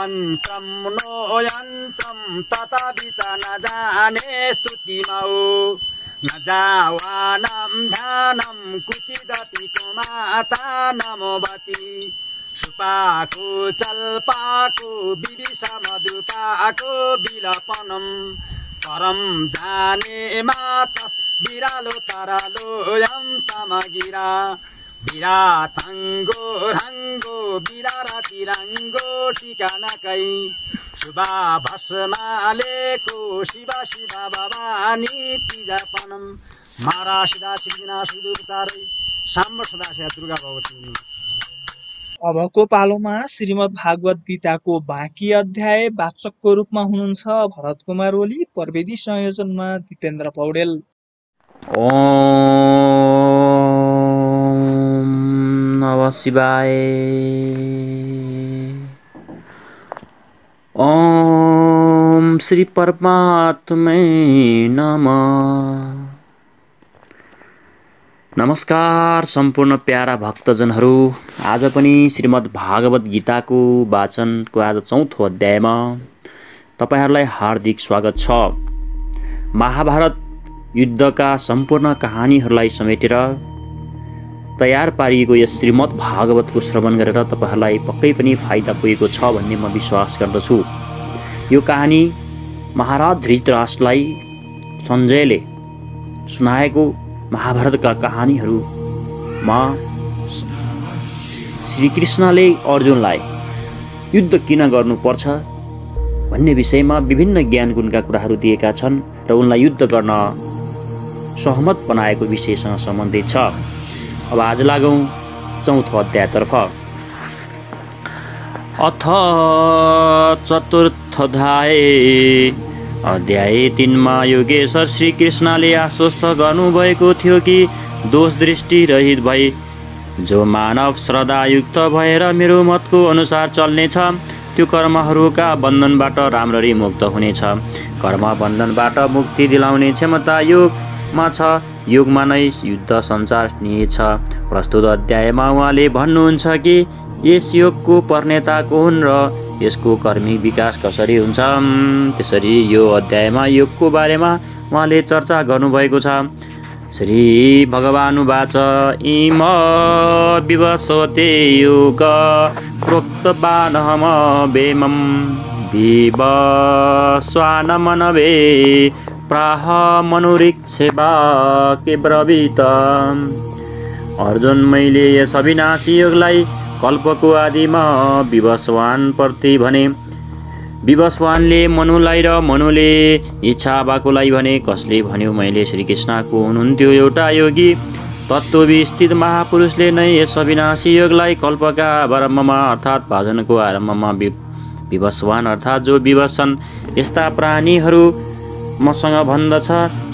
मन्त्रं नो यन्त्रं तथापि च न जाने स्तुतिमौ न जावानं ध्यानं कुचिदपि कुमाता नमोवती सुपाको चल्पाको विविष मधुपाको विलपनम् परम जाने मातस बिरालो तरालो यम तमगिरा बिरातंगो रंगो बिरारा तिरंगो ठिकानाकै शुभा भस्मालेको शिवा शिवा भवानी तिजापनम मारा सिधा सिद्धिना सुदूर चारै साम्ब सदाशिव दुर्गा भगवती। अबको पालोमा श्रीमद् भागवत गीताको बाँकी अध्याय वाचकको रूपमा हुनुहुन्छ भरत कुमार ओली, प्रविधि संयोजनमा दिपेन्द्र पौडेल। ओम नमः शिवाय। ओम श्री परमात्मै नमः। नमस्कार सम्पूर्ण प्यारा भक्तजनहरू, आज पनि श्रीमद् भागवत गीताको वाचनको आज चौथो अध्यायमा तपाईहरूलाई हार्दिक स्वागत छ। महाभारत युद्धका सम्पूर्ण कहानीहरूलाई समेटेर तयार पारिएको यस श्रीमद् भागवतको श्रवण गरेर तपाईहरूलाई पक्कै पनि फाइदा पुगेको छ भन्ने म विश्वास गर्दछु। यो कहानी महाराज धृतराष्ट्रलाई सञ्जयले सुनाएको महाभारतका कहानीहरूमा श्रीकृष्णले अर्जुनलाई युद्ध किन गर्नुपर्छ भन्ने विषयमा विभिन्न ज्ञान गुणका कुराहरू दिएका छन् र उनलाई युद्ध गर्न सहमत बनाएको विषयसँग सम्बन्धित छ। अब आज लागौं चौथो अध्यायतर्फ। अथ चतुर्थोऽध्याय। अध्याय 3 मा योगेश्वर श्रीकृष्णले आश्वस्त गर्नुभएको थियो कि दोष दृष्टि रहित भई जो मानव श्रद्धायुक्त भएर मेरो मतको अनुसार चल्नेछ त्यो कर्महरूका बन्धनबाट राम्ररी मुक्त हुनेछ। कर्म बन्धनबाट मुक्ति दिलाउने क्षमता योगमा छ। योगमा नै युद्ध सञ्चार निहित छ। प्रस्तुत अध्यायमा उहाँले भन्नुहुन्छ कि यस योगको प्रणेता को हुन् र यसको कर्मी विकास कसरी हुन्छ। त्यसरी यो अध्यायमा योगको बारेमा उहाँले चर्चा गर्नुभएको छ। श्री भगवानुवाच इम विवस्वते योग प्रोक्तवानहम वेमं विवस्वानमनवे प्राह मनुरीक्षेवा के ब्रवीत। अर्जुन, मैले यस अविनाशी योगलाई कल्पको आदिमा विवस्वान प्रति भने। विवस्वानले मनुलाई र मनुले इच्छावाकुलाई भने। कसले भन्यो? मैले श्रीकृष्णको हुनुहुन्थ्यो एउटा योगी तत्त्वविस्थित महापुरुषले नै यस अविनाशी योगलाई कल्पका आरम्भमा अर्थात् भाजनको आरम्भमा विवस्वान अर्थात् जो विवसन यस्ता प्राणीहरू मसँग भन्दछ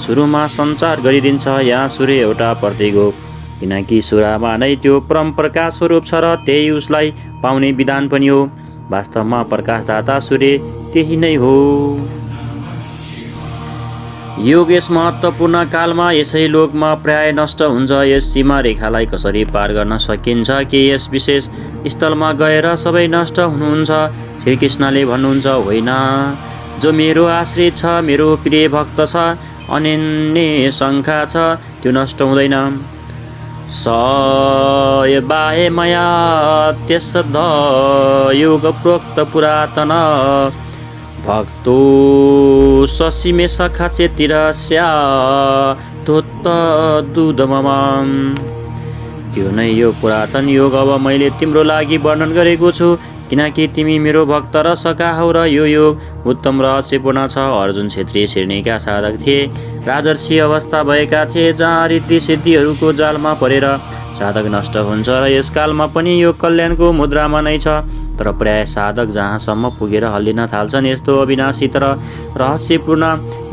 सुरुमा सञ्चार गरिदिन्छ। यहाँ सूर्य एउटा प्रतीक हो किनकि सूर्यमा नै त्यो परम प्रकाश स्वरूप छ र त्यही उसलाई पाउने विधान पनि हो। वास्तवमा प्रकाशदाता सूर्य त्यही नै हो। योग यस महत्त्वपूर्ण कालमा यसै लोकमा प्राय नष्ट हुन्छ। यस सीमा रेखालाई कसरी पार गर्न सकिन्छ कि यस विशेष स्थलमा गएर सबै नष्ट हुनुहुन्छ? श्रीकृष्णले भन्नुहुन्छ, होइन, जो मेरो आश्रित छ, मेरो प्रिय भक्त छ, अनन्य शङ्का छ, त्यो नष्ट हुँदैन। सयबाहे मया त्यसद योग प्रोक्त पुरातन भक्तो ससीमे सखा चेतिरस्या तोत्त दुधममाम। त्यो नै यो पुरातन योग अब मैले तिम्रो लागि वर्णन गरेको छु किनकि तिमी मेरो भक्त र सखा हौ र यो योग उत्तम रहस्यपूर्ण छ। अर्जुन क्षेत्रीय श्रेणीका साधक थिए, राजर्षि अवस्था भएका थिए जहाँ रिद्धि सिद्धिहरूको जालमा परेर साधक नष्ट हुन्छ र यस कालमा पनि यो कल्याणको मुद्रामा नै छ। तर प्राय साधक जहाँसम्म पुगेर हल्लिन थाल्छन्। यस्तो अविनाशी तर रहस्यपूर्ण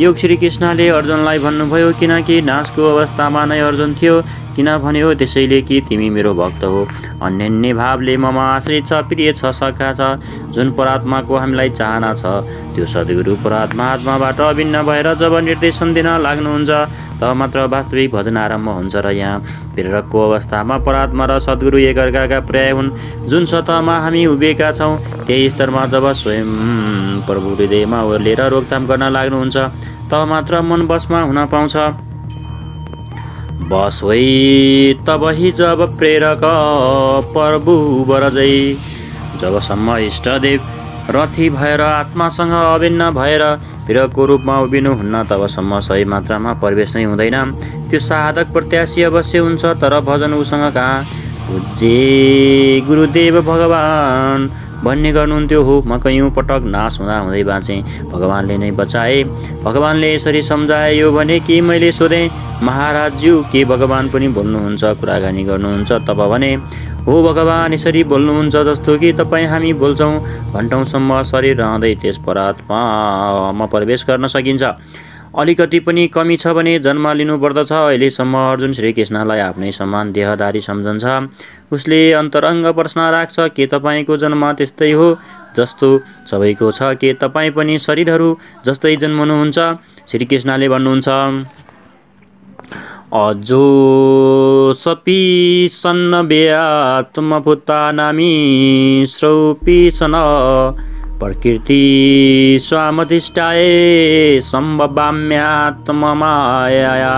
योग श्रीकृष्णले अर्जुनलाई भन्नुभयो किनकि नाशको अवस्थामा नै अर्जुन थियो किन भन्यो त्यसैले कि तिमी मेरो भक्त हो। अन्य भावले ममा आश्रित छ, प्रिय छ, सखा छ, जुन परात्माको हामीलाई चाहना छ त्यो सद्गुरु परात्मा आत्माबाट अभिन्न भएर जब निर्देशन दिन लाग्नुहुन्छ तब मात्र वास्तविक भजन आरम्भ हुन्छ। र यहाँ प्रेरकको अवस्थामा परात्मा र सद्गुरु एकअर्काका पर्याय हुन्। जुन सतहमा हामी उभिएका छौँ त्यही स्तरमा जब स्वयं प्रभु हृदयमा ओर्लेर रोकथाम गर्न लाग्नुहुन्छ तब मात्र मन बसमा हुन पाउँछ। बस होइ तबही जब प्रेरक प्रभु बरजै, जबसम्म इष्टदेव रथी भएर आत्मासँग अभिन्न भएर प्रेरकको रूपमा उभिनुहुन्न तबसम्म सही मात्रामा प्रवेश नै हुँदैन। त्यो साधक प्रत्याशी अवश्य हुन्छ तर भजन उसँग कहाँ। पूज्य गुरुदेव भगवान भन्ने गर्नुहुन्थ्यो हो। म कैयौँ पटक नाश हुँदा हुँदै बाँचेँ, भगवानले नै बचाए। भगवानले यसरी सम्झाए यो भने कि मैले सोधेँ महाराजज्यू के भगवान पनि बोल्नुहुन्छ, कुराकानी गर्नुहुन्छ? तब भने हो भगवान यसरी बोल्नुहुन्छ जस्तो कि तपाईँ हामी बोल्छौँ। घन्टौँसम्म शरीर रहँदै त्यस परात्मामा प्रवेश गर्न सकिन्छ। अलिकति पनि कमी छ भने जन्म लिनुपर्दछ। अहिलेसम्म अर्जुन श्रीकृष्णलाई आफ्नै समान देहधारी सम्झन्छ। उसले अन्तरङ्ग प्रश्न राख्छ के तपाईँको जन्म त्यस्तै हो जस्तो सबैको छ? के तपाईँ पनि शरीरहरू जस्तै जन्मनुहुन्छ? श्रीकृष्णले भन्नुहुन्छ अजो सपि सन्नव्यात्मभूतानामि स्रौपि सन प्रकृति स्वामधिष्ठाय सम्भवाम्यात्ममाया।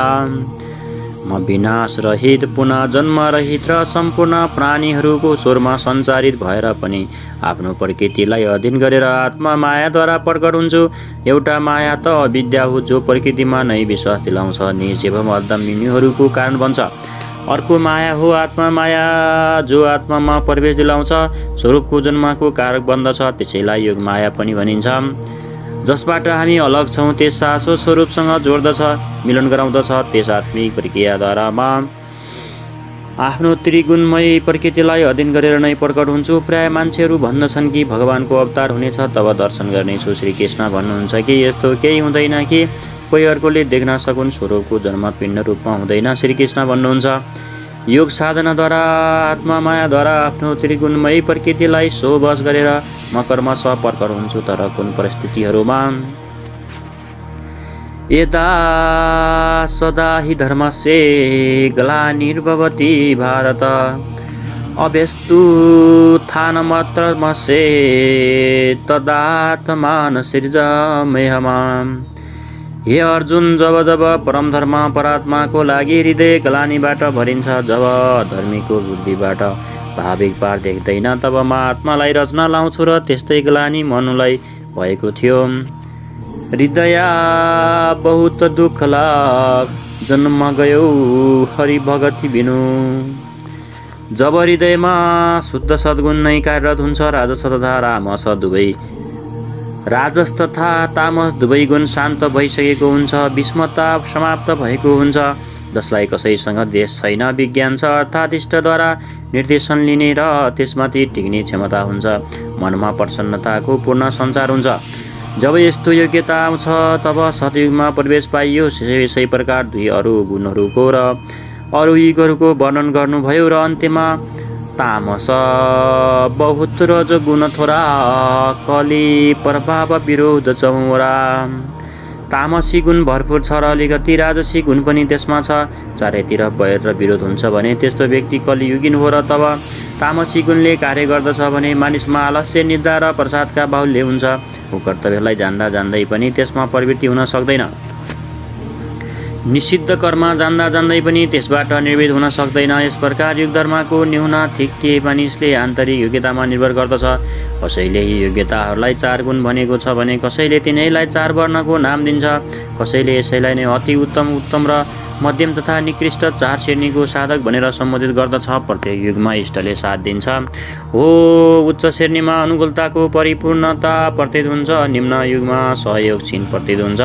म विनाश रहित पुनः जन्म रहित र सम्पूर्ण प्राणीहरूको स्वरमा सञ्चारित भएर पनि आफ्नो प्रकृतिलाई अधीन गरेर आत्मा मायाद्वारा प्रकट हुन्छु। एउटा माया त अविद्या हो जो प्रकृतिमा नै विश्वास दिलाउँछ, निज एवं अदम्यहरूको कारण बन्छ। अर्को माया हो आत्मा माया जो आत्मामा प्रवेश दिलाउँछ, स्वरूपको जन्मको कारक बन्दछ। त्यसैलाई योग माया पनि भनिन्छ। जसबाट हामी अलग छौँ त्यस शाश्वत स्वरूपसँग जोड्दछ, मिलन गराउँदछ। त्यस आत्मिक प्रक्रियाद्वारा म आफ्नो त्रिगुणमय प्रकृतिलाई अधीन गरेर नै प्रकट हुन्छु। प्राय मान्छेहरू भन्दछन् कि भगवानको अवतार हुनेछ तब दर्शन गर्नेछु। श्रीकृष्ण भन्नुहुन्छ कि यस्तो केही हुँदैन कि कोही अर्कोले देख्न सकुन्, स्वरूपको जन्म पिण्ड रूपमा हुँदैन। श्रीकृष्ण भन्नुहुन्छ योग साधनाद्वारा आत्मा मायाद्वारा आफ्नो त्रिगुणमय प्रकृतिलाई सोबस गरेर म कर्मशः प्रकट हुन्छु। तर कुन परिस्थितिहरूमा? यदा सदा हि धर्मस्य ग्लानिर्भवति भारत अभ्यस्तुत्थानमत्रमस्य तदात्मान सृजमेहमाम्। हे अर्जुन, जब जब परम धर्म परात्माको लागि हृदय ग्लानीबाट भरिन्छ, जब धर्मीको बुद्धिबाट भाविक पार देख्दैन, तब म आत्मालाई रचना लाउँछु र त्यस्तै ग्लानी मनुलाई भएको थियो। हृदय बहुत दुःख लाग जन्म गयो हरि भगति बिनु। जब हृदयमा शुद्ध सद्गुण नै कार्यरत हुन्छ, राजस तथा तामस दुवै गुण शान्त भइसकेको हुन्छ, विषमता समाप्त भएको हुन्छ। जसलाई कसैसँग देश छैन, विज्ञान छ अर्थात् इष्टद्वारा निर्देशन लिने र त्यसमाथि टिक्ने क्षमता हुन्छ। मनमा प्रसन्नताको पूर्ण सञ्चार हुन्छ। जब यस्तो योग्यता आउँछ तब सतयुगमा प्रवेश पाइयो। यसै प्रकार दुई अरू गुणहरूको र अरू युगहरूको वर्णन गर्नुभयो र अन्त्यमा तामस बहुत रज गुण थोरा कली प्रभाव विरोध चौरा। तामसी गुण भरपूर छ र अलिकति राजसी गुण पनि त्यसमा छ। चारैतिर वैर र विरोध हुन्छ भने त्यस्तो व्यक्ति कलियुगिन हो र तब तामसी गुणले कार्य गर्दछ भने मानिसमा आलस्य, निद्रा र प्रसादका बाहुल्य हुन्छ। ऊ कर्तव्यलाई जान्दा जान्दै पनि त्यसमा प्रवृत्ति हुन सक्दैन। निषिद्ध कर्म जान्दा जान्दै पनि त्यसबाट निर्भीत हुन सक्दैन। यस प्रकार युग धर्मको न्यूना थिक्के मानिसले आन्तरिक योग्यतामा निर्भर गर्दछ। कसैले यी योग्यताहरूलाई 4 गुण भनेको छ भने कसैले तिनैलाई 4 वर्णको नाम दिन्छ। कसैले यसैलाई नै अति उत्तम, उत्तम र मध्यम तथा निकृष्ट 4 श्रेणीको साधक भनेर सम्बोधित गर्दछ। प्रत्येक युगमा इष्टले साथ दिन्छ। हो उच्च श्रेणीमा अनुकूलताको परिपूर्णता प्रतीत हुन्छ, निम्न युगमा सहयोग क्षीण प्रतीत हुन्छ।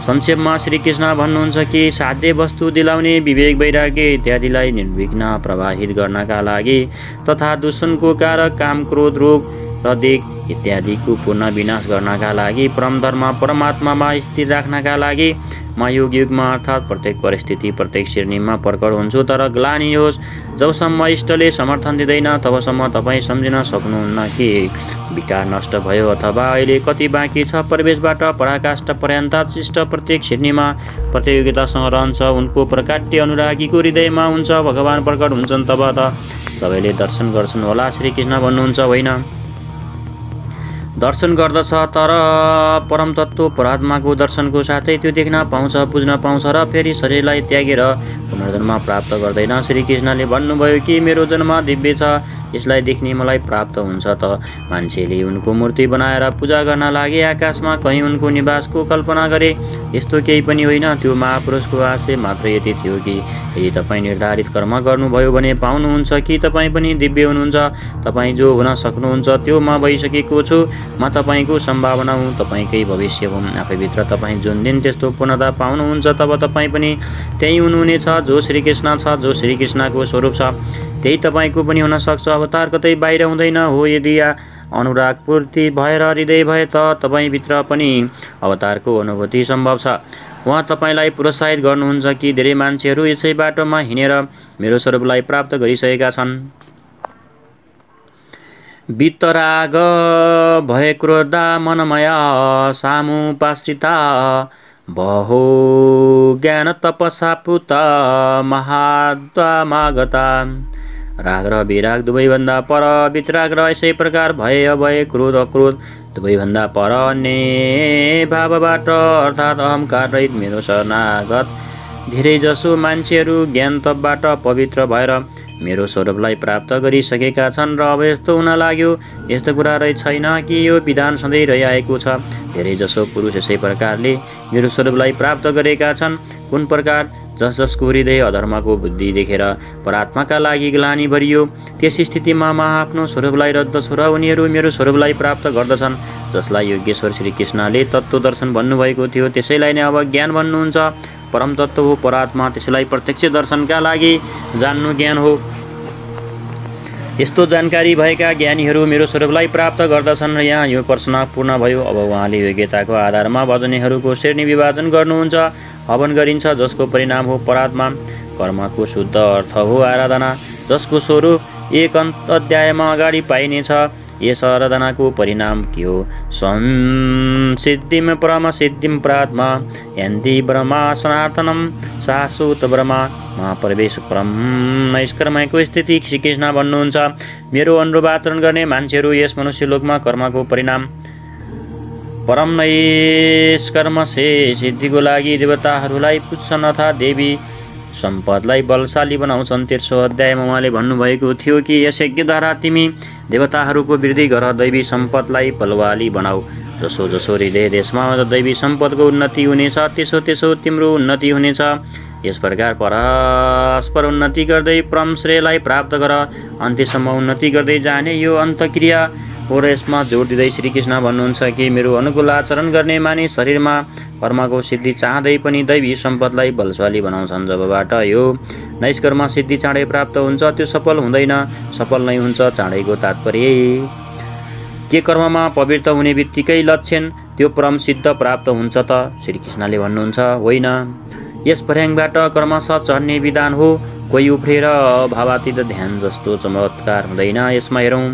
संक्षेपमा श्रीकृष्ण भन्नुहुन्छ कि साध्य वस्तु दिलाउने विवेक, वैराग्य इत्यादिलाई निर्विघ्न प्रवाहित गर्नका लागि तथा दुष्टको कारक काम, क्रोध, रोग र दिग इत्यादिको पूर्ण विनाश गर्नका लागि परम धर्म परमात्मामा स्थिर राख्नका लागि म युग युगमा अर्थात् प्रत्येक परिस्थिति प्रत्येक श्रेणीमा प्रकट हुन्छु। तर ग्लानी होस् जबसम्म इष्टले समर्थन दिँदैन तबसम्म तपाईँ सम्झिन सक्नुहुन्न कि विकार नष्ट भयो अथवा अहिले कति बाँकी छ। परिवेशबाट पराकाष्ठ पर्यन्त शिष्ट प्रत्येक श्रेणीमा प्रतियोगितासँग रहन्छ। उनको प्रकाट्य अनुरागीको हृदयमा हुन्छ। भगवान प्रकट हुन्छन् तब त सबैले दर्शन गर्छन् होला। श्रीकृष्ण भन्नुहुन्छ होइन, दर्शन गर्दछ तर परम तत्त्व परमात्माको दर्शनको साथै त्यो देख्न पाउँछ बुझ्न पाउँछ र फेरि शरीरलाई त्यागेर पुनर्जन्म प्राप्त गर्दैन। श्रीकृष्णले भन्नुभयो कि मेरो जन्म दिव्य छ, यसलाई देख्ने मलाई प्राप्त हुन्छ त मान्छेले उनको मूर्ति बनाएर पूजा गर्न लागे। आकाशमा कहीँ उनको निवासको कल्पना गरे। यस्तो केही पनि होइन, त्यो महापुरुषको आशय मात्र यति थियो कि यदि तपाईँ निर्धारित कर्म गर्नुभयो भने पाउनुहुन्छ कि तपाईँ पनि दिव्य हुनुहुन्छ। तपाईँ जो हुन सक्नुहुन्छ त्यो म भइसकेको छु। म तपाईँको सम्भावना हुँ, तपाईँकै भविष्य हुँ। आफैभित्र तपाईँ जुन दिन त्यस्तो पूर्णता पाउनुहुन्छ तब तपाईँ पनि त्यही हुनुहुनेछ। जो श्रीकृष्ण छ, जो श्रीकृष्णको स्वरूप छ, त्यही तपाईँको पनि हुन सक्छ। अवतार कतै बाहिर हुँदैन हो। यदि अनुराग पूर्ति भएर हृदय भए त तपाईँभित्र पनि अवतारको अनुभूति सम्भव छ। उहाँ तपाईँलाई प्रोत्साहित गर्नुहुन्छ कि धेरै मान्छेहरू यसै बाटोमा हिँडेर मेरो स्वरूपलाई प्राप्त गरिसकेका छन्। वितराग भए क्रोधा मनमया सामुपाश्रिता बहो ज्ञान तपसा पुत महात्मागता। राग र विराग दुवैभन्दा पर, वितराग र यसै प्रकार भए अभय क्रोध अक्रोध दुवैभन्दा पर अन्य भावबाट अर्थात् अहङ्कार रहित मेरो शरणागत धेरै जसो मान्छेहरू ज्ञान तपबाट पवित्र भएर मेरो स्वरूपलाई प्राप्त गरिसकेका छन्। र अब यस्तो हुन लाग्यो, यस्तो कुरा रही छैन कि यो विधान सधैँ रहिआएको छ। धेरै जसो पुरुष यसै प्रकारले मेरो स्वरूपलाई प्राप्त गरेका छन्। कुन प्रकार? जस जसको हृदय अधर्मको बुद्धि देखेर परात्माका लागि ग्लानी भरियो, त्यस स्थितिमा म आफ्नो स्वरूपलाई रद्दछु र उनीहरू मेरो स्वरूपलाई प्राप्त गर्दछन्। जसलाई योगेश्वर श्रीकृष्णले तत्त्व दर्शन भन्नुभएको थियो त्यसैलाई नै अब ज्ञान भन्नुहुन्छ। परम तत्त्व हो परात्मा, त्यसलाई प्रत्यक्ष दर्शनका लागि जान्नु ज्ञान हो। यस्तो जानकारी भएका ज्ञानीहरू मेरो स्वरूपलाई प्राप्त गर्दछन्। यहाँ यो प्रश्न पूर्ण भयो। अब उहाँले योग्यताको आधारमा भजनीहरूको श्रेणी विभाजन गर्नुहुन्छ। हवन गरिन्छ जसको परिणाम हो परात्मा। कर्मको शुद्ध अर्थ हो आराधना, जसको स्वरूप एक अध्यायमा अगाडि पाइनेछ। यस आराधनाको परिणाम के हो? संसिद्धिम परम सिद्धिम प्रात्मा यन्ति ब्रह्मा सनातनम शाश्वत ब्रह्मा महाप्रवेश परम नैष्कर्मको स्थिति श्रीकृष्ण भन्नुहुन्छ। मेरो अनुरूप आचरण गर्ने मान्छेहरू यस मनुष्यलोकमा कर्मको परिणाम परम नैष्कर्म से सिद्धिको लागि देवताहरूलाई पुज्छन् अथवा देवी सम्पदलाई बलशाली बनाउँछन्। 13औं अध्यायमा उहाँले भन्नुभएको थियो कि यस यज्ञद्वारा तिमी देवताहरूको वृद्धि गर, दैवी सम्पदलाई बलवाली बनाऊ। जसो जसो हृदय देशमा दैवी सम्पदको उन्नति हुनेछ त्यसो त्यसो तिम्रो उन्नति हुनेछ। यस प्रकार परस्पर उन्नति गर्दै परम श्रेयलाई प्राप्त गर, अन्त्यसम्म उन्नति गर्दै जाने यो अन्तक्रिया हो। र यसमा जोड दिँदै श्रीकृष्ण भन्नुहुन्छ कि मेरो अनुकूल आचरण गर्ने मानिस शरीरमा कर्मको सिद्धि चाहँदै पनि दैवी सम्पदलाई बलशाली बनाउँछन्। जबबाट यो नैष्कर्म सिद्धि चाँडै प्राप्त हुन्छ त्यो सफल हुँदैन, सफल नै हुन्छ। चाँडैको तात्पर्य के कर्ममा पवित्र हुने बित्तिकै लक्षण त्यो परम सिद्ध प्राप्त हुन्छ त? श्रीकृष्णले भन्नुहुन्छ होइन, यस पर्याङबाट क्रमशः चढ्ने विधान हो। कोही उफ्रेर भावातीत ध्यान जस्तो चमत्कार हुँदैन। यसमा हेरौँ,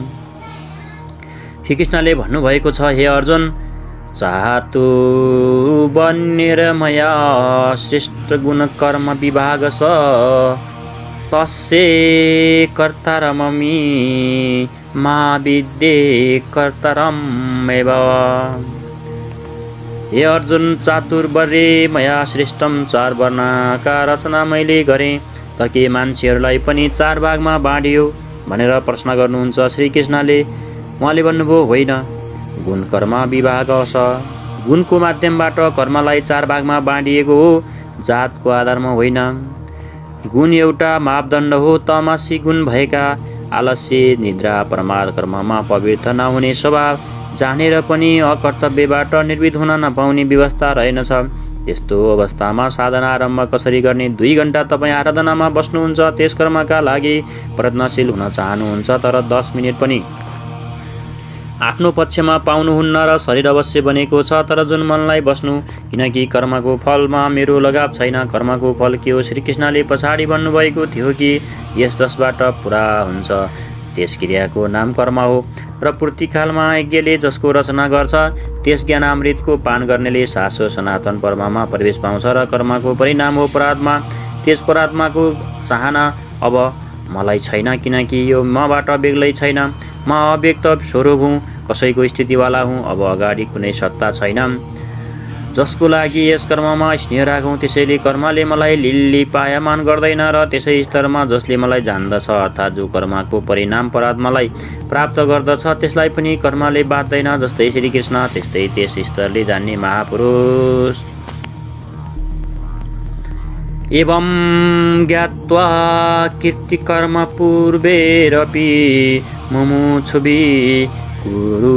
श्रीकृष्णले भन्नुभएको छ, हे अर्जुन, चाहतु बन्नेर मया श्रेष्ठ गुण कर्म विभाग स तस्य कर्तारममि मा विद्ये कर्तारमेव। हे अर्जुन, चातुर्वर्य मया श्रेष्ठम 4 वर्णका रचना मैले गरेँ त के मान्छेहरूलाई पनि 4 भागमा बाँडियो भनेर प्रश्न गर्नुहुन्छ श्रीकृष्णले। उहाँले भन्नुभयो होइन, गुण कर्म विभाग छ। गुणको माध्यमबाट कर्मलाई 4 भागमा बाँडिएको हो, जातको आधारमा होइन। गुण एउटा मापदण्ड हो। तमसी गुण भएका आलस्य, निद्रा, प्रमाद, कर्ममा पवित्र नहुने स्वभाव जानेर पनि अकर्तव्यबाट निर्भीत हुन नपाउने व्यवस्था रहेनछ। त्यस्तो अवस्थामा साधना आरम्भ कसरी गर्ने? 2 घण्टा तपाईँ आराधनामा बस्नुहुन्छ, त्यस कर्मका लागि प्रयत्नशील हुन चाहनुहुन्छ, तर 10 मिनट पनि आफ्नो पक्षमा पाउनुहुन्न र शरीर अवश्य बनेको छ, तर जुन मनलाई बस्नु, किनकि कर्मको फलमा मेरो लगाव छैन। कर्मको फल के हो? श्रीकृष्णले पछाडि भन्नुभएको थियो कि यस जसबाट पुरा हुन्छ त्यस क्रियाको नाम कर्म हो, र पूर्तिकालमा यज्ञले जसको रचना गर्छ त्यस ज्ञानामृतको पान गर्नेले शाश्वत सनातन परमामा प्रवेश पाउँछ, र कर्मको परिणाम हो परात्मा। त्यस परात्माको चाहना अब मलाई छैन, किनकि यो मबाट बेग्लै छैन। म अव्यक्त स्वरूप हुँ, कसैको स्थितिवाला हुँ। अब अगाडि कुनै सत्ता छैन जसको लागि यस कर्ममा स्नेह राखौँ। त्यसैले कर्मले मलाई लिपायमान गर्दैन, र त्यसै स्तरमा जसले मलाई जान्दछ, अर्थात् जो कर्मको परिणाम परात्मालाई प्राप्त गर्दछ त्यसलाई पनि कर्मले बाध्दैन। जस्तै श्रीकृष्ण त्यस्तै त्यस स्तरले जान्ने महापुरुष। एवं ज्ञात्वा कीर्तिकर्म पूर्वेरपि मुमुक्षुभि कुरु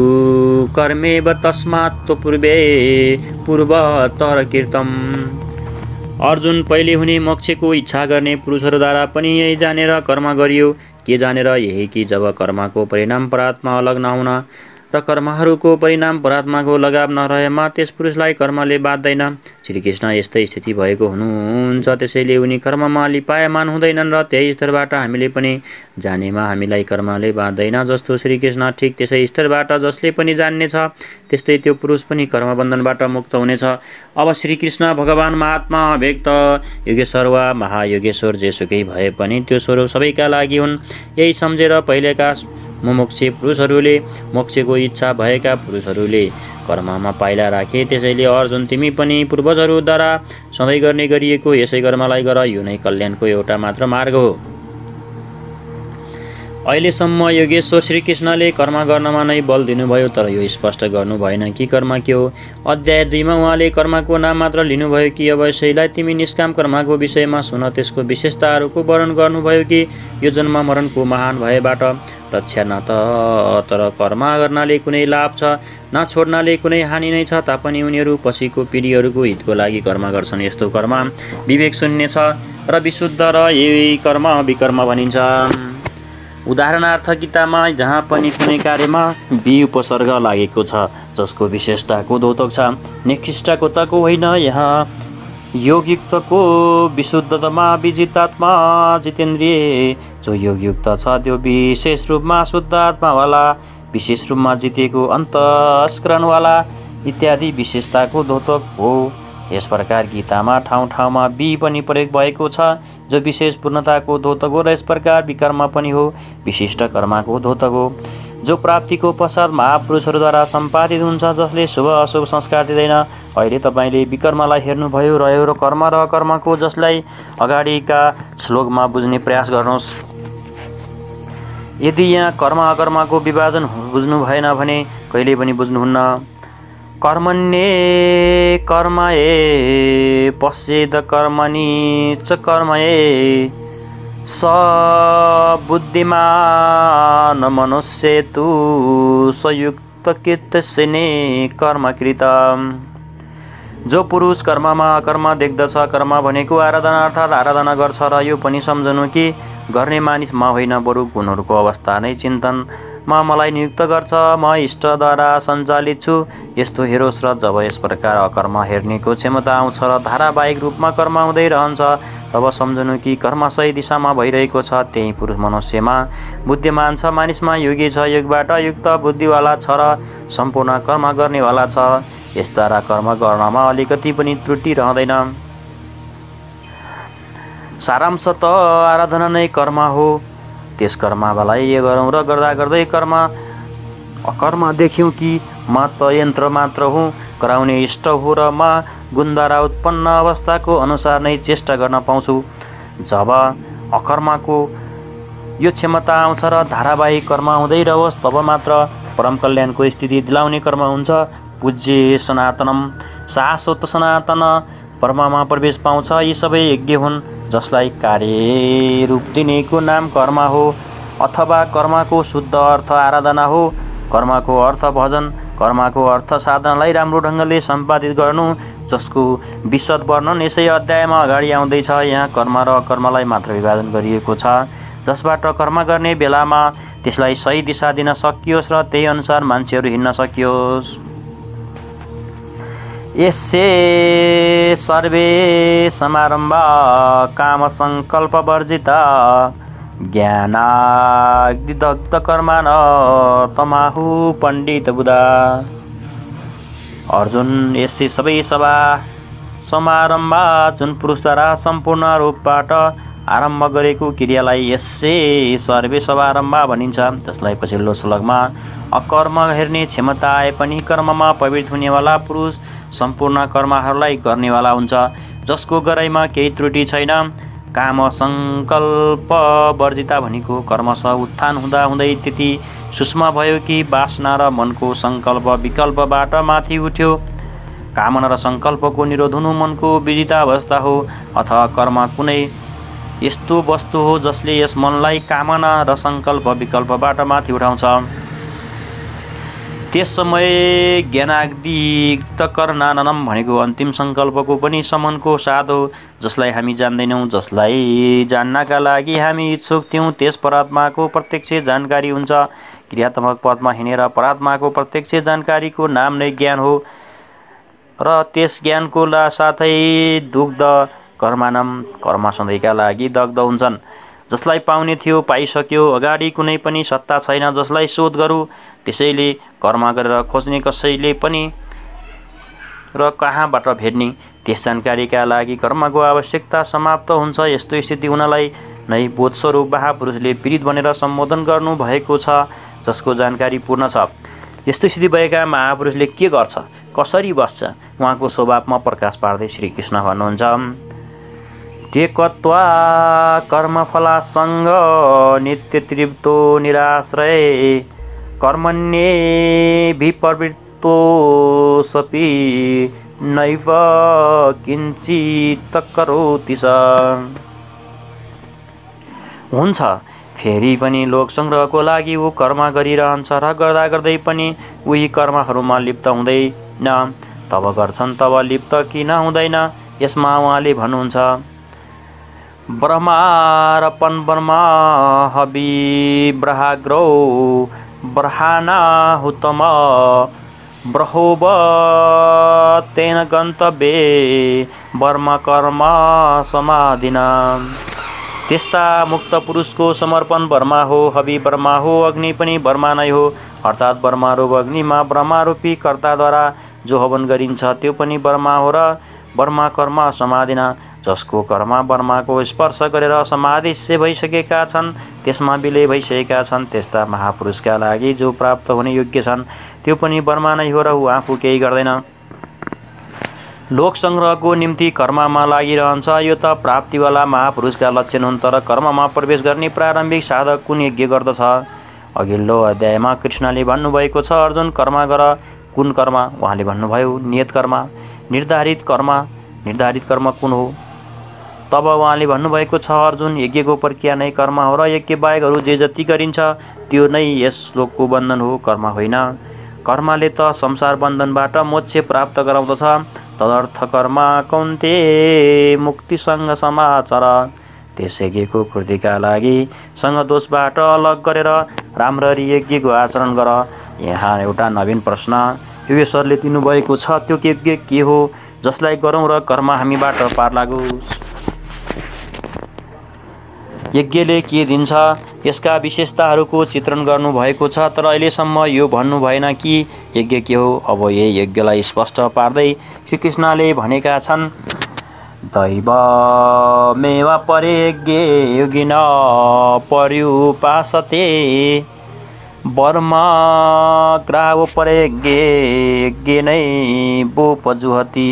कर्मेव तस्मात् पूर्वे पूर्वतर कीर्तम। अर्जुन, पहिले हुने मोक्षको इच्छा गर्ने पुरुषहरूद्वारा पनि यही जानेर कर्म गरियो। के जानेर? यही कि जब कर्मको परिणाम परात्मा अलग नहुन र कर्महरूको परिणाम परात्माको लगाव नरहेमा त्यस पुरुषलाई कर्मले बाध्दैन। श्रीकृष्ण यस्तै स्थिति भएको हुनुहुन्छ, त्यसैले उनी कर्ममा लिपायमान हुँदैनन्, र त्यही स्तरबाट हामीले पनि जानेमा हामीलाई कर्मले बाध्दैन। जस्तो श्रीकृष्ण ठिक त्यसै स्तरबाट जसले पनि जान्नेछ त्यस्तै त्यो पुरुष पनि कर्मबन्धनबाट मुक्त हुनेछ। अब श्रीकृष्ण भगवान महात्मा अव्यक्त योगेश्वर वा महायोगेश्वर जेसुकै भए पनि त्यो स्वरूप सबैका लागि हुन्। यही सम्झेर पहिलेका मुमुक्षु पुरुषहरूले, मोक्षको इच्छा भएका पुरुषहरूले कर्ममा पाइला राखे। त्यसैले अर्जुन, तिमी पनि पूर्वजहरूद्वारा सधैँ गर्ने गरिएको यसै कर्मलाई गर, यो नै कल्याणको एउटा मात्र मार्ग हो। अहिलेसम्म योगेश्वर श्रीकृष्णले कर्म गर्नमा नै बल दिनुभयो, तर यो स्पष्ट गर्नु भएन कि कर्म के हो। अध्याय 2 मा उहाँले कर्मको नाम मात्र लिनुभयो कि अब यसैलाई तिमी निष्काम कर्मको विषयमा सुन, त्यसको विशेषताहरूको वर्णन गर्नुभयो कि यो जन्म मरणको महान भयबाट रक्षा न त तर कर्म गर्नाले कुनै लाभ छ, न छोड्नाले कुनै हानि नै छ तापनि उनीहरू पछिको पिँढीहरूको हितको लागि कर्म गर्छन्। यस्तो कर्म विवेक शून्य छ र विशुद्ध, र यही कर्म विकर्म भनिन्छ। उदाहरणार्थ गीतामा जहाँ पनि कुनै कार्यमा बी उपसर्ग लागेको छ जसको विशेषताको द्योतक छ, निकृष्टको तको होइन। यहाँ योगयुक्तको विशुद्धतामा विजितात्मा जितेन्द्रिय, जो योगयुक्त छ त्यो विशेष रूपमा शुद्ध आत्मावाला, विशेष रूपमा जितेको अन्तस्करणवाला इत्यादि विशेषताको द्योतक हो। यस प्रकार गीतामा ठाउँ ठाउँमा बी पनि प्रयोग भएको छ जो विशेष पूर्णताको द्योतक हो, र यस प्रकार विकर्म पनि हो, विशिष्ट कर्मको द्योतक हो, जो प्राप्तिको पश्चात महापुरुषहरूद्वारा सम्पादित हुन्छ, जसले शुभ अशुभ संस्कार दिँदैन। अहिले तपाईँले विकर्मलाई हेर्नुभयो रह्यो र कर्म र कर्मको, जसलाई अगाडिका श्लोकमा बुझ्ने प्रयास गर्नुहोस्। यदि यहाँ कर्म अकर्मको विभाजन बुझ्नु भएन भने कहिले पनि बुझ्नुहुन्न। कर्मण्ये कर्मये पश्चेद कर्मणि च कर्मये स बुद्धिमान मनुष्येतु संयुक्त कीर्तसिने कर्मकृत। जो पुरुष कर्ममा अकर्म देख्दछ, कर्म भनेको आराधना अर्थात् आराधना गर्छ, र यो पनि सम्झनु कि गर्ने मानिसमा होइन बरु गुणहरूको अवस्था नै चिन्तनमा मलाई नियुक्त गर्छ, म इष्टद्वारा सञ्चालित छु, यस्तो हेरोस्। र जब यस प्रकार अकर्म हेर्नेको क्षमता आउँछ र धारावाहिक रूपमा कर्म हुँदै रहन्छ तब सम्झनु कि कर्म सही दिशामा भइरहेको छ। त्यही पुरुष मनुष्यमा बुद्धिमान छ, मानिसमा योगी छ, योगबाट युक्त बुद्धिवाला छ र सम्पूर्ण कर्म गर्नेवाला छ। यसद्वारा कर्म गर्नमा अलिकति पनि त्रुटि रहँदैन। सारांश त आराधना नै कर्म हो। त्यस कर्मलाई यो गरौँ र गर्दा गर्दै अकर्म देख्यौँ कि म त यन्त्र मात्र हुँ, कराउने इष्ट हो, र म गुणद्वारा उत्पन्न अवस्थाको अनुसार नै चेष्टा गर्न पाउँछु। जब अकर्मको यो क्षमता आउँछ र धारावाहिक कर्म हुँदै रहोस् तब मात्र परम कल्याणको स्थिति दिलाउने कर्म हुन्छ। पूज्य सनातनम, शाश्वत सनातन परमामा प्रवेश पाउँछ। यी सबै यज्ञ हुन् जसलाई कार्य रूप दिनेको नाम कर्म हो, अथवा कर्मको शुद्ध अर्थ आराधना हो। कर्मको अर्थ भजन, कर्मको अर्थ साधनालाई राम्रो ढङ्गले सम्पादित गर्नु, जसको विशद वर्णन यसै अध्यायमा अगाडि आउँदैछ। यहाँ कर्म र अकर्मलाई मात्र विभाजन गरिएको छ, जसबाट कर्म गर्ने बेलामा त्यसलाई सही दिशा दिन सकियोस् र त्यही अनुसार मान्छेहरू हिँड्न सकियोस्। यस्से सर्वे समारम्भ काम संकल्प वर्जिता ज्ञानाग्निदग्ध कर्मान तमाहु पण्डित बुधा। अर्जुन, यसै सबै सभा समारम्भ जुन पुरुषद्वारा सम्पूर्ण रूपबाट आरम्भ गरेको क्रियालाई यसै सर्वे समारम्भ भनिन्छ, जसलाई पछिल्लो श्लोकमा अकर्म हेर्ने क्षमता आए पनि कर्ममा प्रवृत्त हुनेवाला पुरुष सम्पूर्ण कर्महरूलाई गर्नेवाला हुन्छ, जसको गराइमा केही त्रुटि छैन। काम सङ्कल्प वर्जिता भनेको कर्मश उत्थान हुँदाहुँदै त्यति सूक्ष्म भयो कि वासना र मनको सङ्कल्प विकल्पबाट माथि उठ्यो। कामना र सङ्कल्पको निरोध हुनु मनको विजिता अवस्था हो, अथवा कर्म कुनै यस्तो वस्तु हो जसले यस मनलाई कामना र सङ्कल्प विकल्पबाट माथि उठाउँछ। त्यस समय ज्ञानाग्निदग्ध कर्णाननम भनेको अन्तिम सङ्कल्पको पनि समनको साथ हो, जसलाई हामी जान्दैनौँ। जसलाई जान्नका लागि हामी इच्छुक थियौँ त्यस परमात्माको प्रत्यक्ष जानकारी हुन्छ। क्रियात्मक पथमा हिँडेर परमात्माको प्रत्यक्ष जानकारीको नाम नै ज्ञान हो र त्यस ज्ञानको साथै दुग्ध कर्मानम कर्म सधैँका लागि दग्ध हुन्छन्। जसलाई पाउने थियो पाइसक्यो, अगाडि कुनै पनि सत्ता छैन जसलाई शोध गरौँ। त्यसैले कर्म गरेर खोज्ने कसैले पनि र कहाँबाट भेट्ने, त्यस जानकारीका लागि कर्मको आवश्यकता समाप्त हुन्छ। यस्तो स्थिति हुनलाई नै बोधस्वरूप महापुरुषले पीडित भनेर सम्बोधन गर्नुभएको छ, जसको जानकारी पूर्ण छ। यस्तो स्थिति भएका महापुरुषले के गर्छ, कसरी बस्छ, उहाँको स्वभावमा प्रकाश पार्दै श्रीकृष्ण भन्नुहुन्छ, त्यक्त्वा कर्मफलासङ्ग नित्य तृप्तो निराश्रय कर्मण्येऽभिप्रवृत्तोऽपि नैव किञ्चित् करोति स। हुन्छ, फेरि पनि लोक सङ्ग्रहको लागि ऊ कर्म गरिरहन्छ र गर्दा गर्दै पनि उही कर्महरूमा लिप्त हुँदैन। तब गर्छन् तब लिप्त किन हुँदैन? यसमा उहाँले भन्नुहुन्छ, ब्रह्मार्पण ब्रह्मा हवि ब्रहाग्रौ ब्रहानाहुतम ब्रहोब तेन गन्तव्ये वर्म कर्म समाधिना। त्यस्ता मुक्त पुरुषको समर्पण ब्रह्मा हो, हवि ब्रह्मा हो, अग्नि पनि ब्रह्मा नै हो। अर्थात् ब्रह्मारूप अग्निमा ब्रह्मारूपी कर्ताद्वारा जो हवन गरिन्छ त्यो पनि ब्रह्मा हो र ब्रह्मा कर्म समाधिना। जसको कर्म ब्रह्माको स्पर्श गरेर समाधिस्य भइसकेका छन्, त्यसमा विलय भइसकेका छन्, त्यस्ता महापुरुषका लागि जो प्राप्त हुने योग्य छन् त्यो पनि ब्रह्मा नै हो र ऊ आफू केही गर्दैन। लोक सङ्ग्रहको निम्ति कर्ममा लागिरहन्छ, यो त प्राप्तिवाला महापुरुषका लक्षण हुन्। तर कर्ममा प्रवेश गर्ने प्रारम्भिक साधक कुन यज्ञ गर्दछ? अघिल्लो अध्यायमा कृष्णले भन्नुभएको छ, अर्जुन कर्म गर। कुन कर्म? उहाँले भन्नुभयो नियत कर्म। निर्धारित कर्म कुन हो? तब उहाँले भन्नुभएको छ, अर्जुन यज्ञको प्रक्रिया नै कर्म हो र यज्ञ बाहेकहरू जे जति गरिन्छ त्यो नै यस लोकको बन्धन हो, कर्म होइन। कर्मले त संसार बन्धनबाट मोक्ष प्राप्त गराउँदछ। तदर्थ कर्म कौन्ते मुक्तिसँग समाचार। त्यस यज्ञको पूर्तिका लागि सँग दोषबाट अलग गरेर राम्ररी यज्ञको आचरण गर। यहाँ एउटा नवीन प्रश्न योगेश्वरले दिनुभएको छ, त्यो यज्ञ के हो जसलाई गरौँ र कर्म हामीबाट पार लागोस्? यज्ञले के दिन्छ, यसका विशेषताहरूको चित्रण गर्नुभएको छ, तर अहिलेसम्म यो भन्नु भएन कि यज्ञ के हो। अब यही यज्ञलाई स्पष्ट पार्दै श्रीकृष्णले भनेका छन्, दैवमेव परे यज्ञे योगिन पर्युपासते वर्मग्राव परे यज्ञे नै बोपजुहति।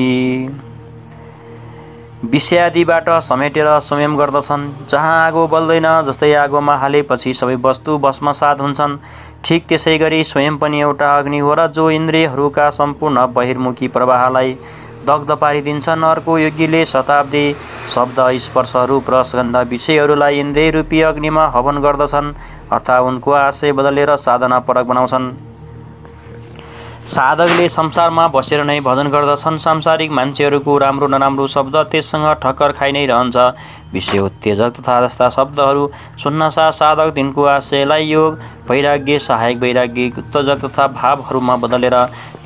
विषयादिबाट समेटेर संयम गर्दछन्, जहाँ आगो बल्दैन, जस्तै आगोमा हालेपछि सबै वस्तु भस्मसात हुन्छन्। ठिक त्यसै गरी स्वयं पनि एउटा अग्नि हो र जो इन्द्रियहरूका सम्पूर्ण बहिर्मुखी प्रवाहलाई दग्ध पारिदिन्छन्। अर्को योगीले शताब्दी शब्द स्पर्श रूप र गन्ध विषयहरूलाई इन्द्रिय रूपी अग्निमा हवन गर्दछन्, अर्थात् उनको आशय बदलेर साधना परक बनाउँछन्। साधकले संसारमा बसेर नै भजन गर्दछन्। सांसारिक मान्छेहरूको राम्रो नराम्रो शब्द त्यससँग ठक्कर खाइ नै रहन्छ। विषय उत्तेजक तथा जस्ता शब्दहरू सुन्नसाथ साधक तिनको आशयलाई योग वैराग्य सहायक वैराग्य उत्तेजक तथा भावहरूमा बदलेर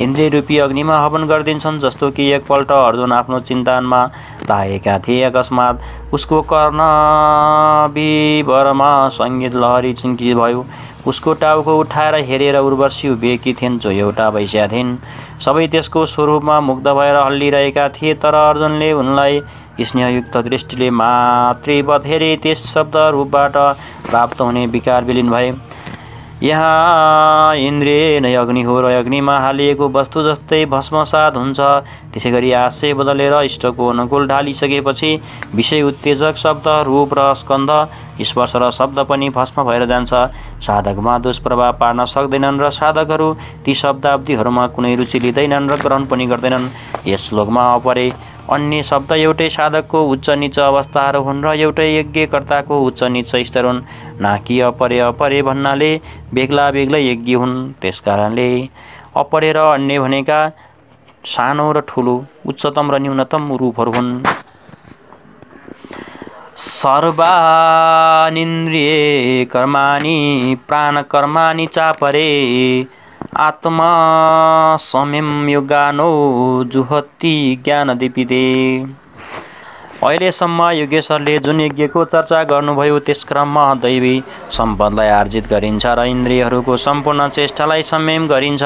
इन्द्रिय रूपी अग्निमा हवन गरिदिन्छन्। जस्तो कि एकपल्ट अर्जुन आफ्नो चिन्तनमा लागेका थिए, अकस्मात उसको कर्ण विवरमा सङ्गीत लहरी चिन्की भयो। उसको टाउको उठाएर हेरेर उर्वशी उभिएकी थिइन्, जो एउटा वैश्या थिइन्। सबै त्यसको स्वरूपमा मुग्ध भएर हल्लिरहेका थिए, तर अर्जुनले उनलाई स्नेहयुक्त दृष्टिले मातृवत हेरे। त्यस शब्द रूपबाट प्राप्त हुने विकार विलीन भए। यहाँ इन्द्रिय नै अग्नि हो र अग्निमा हालिएको वस्तु जस्तै भस्मसात हुन्छ। त्यसै गरी आशय बदलेर इष्टको अनुकूल ढालिसकेपछि विषय उत्तेजक शब्द रूप र स्कन्ध स्पर्श र शब्द पनि भस्म भएर जान्छ। साधकमा दुष्प्रभाव पार्न सक्दैनन् र साधकहरू ती शब्दावधिहरूमा कुनै रुचि लिँदैनन् र ग्रहण पनि गर्दैनन्। यस श्लोकमा अपरे अन्य शब्द एउटै साधकको उच्च निच अवस्थाहरू हुन् र एउटै यज्ञकर्ताको उच्च निच स्तर हुन्, नाकि अपरे अपरे भन्नाले बेग्ला बेग्लै यज्ञ हुन्। त्यसकारणले अपरे र अन्य भनेका सानो र ठुलो, उच्चतम र न्यूनतम रूपहरू हुन्। सर्वानिन्द्रिये कर्माणि प्राणकर्माणि चापरे आत्मा सम्यम योगानो जुहति ज्ञानदीपिते। अहिलेसम्म योगेश्वरले जुन यज्ञको चर्चा गर्नुभयो त्यस क्रममा दैवी सम्पदलाई आर्जित गरिन्छ र इन्द्रियहरूको सम्पूर्ण चेष्टालाई संयम गरिन्छ।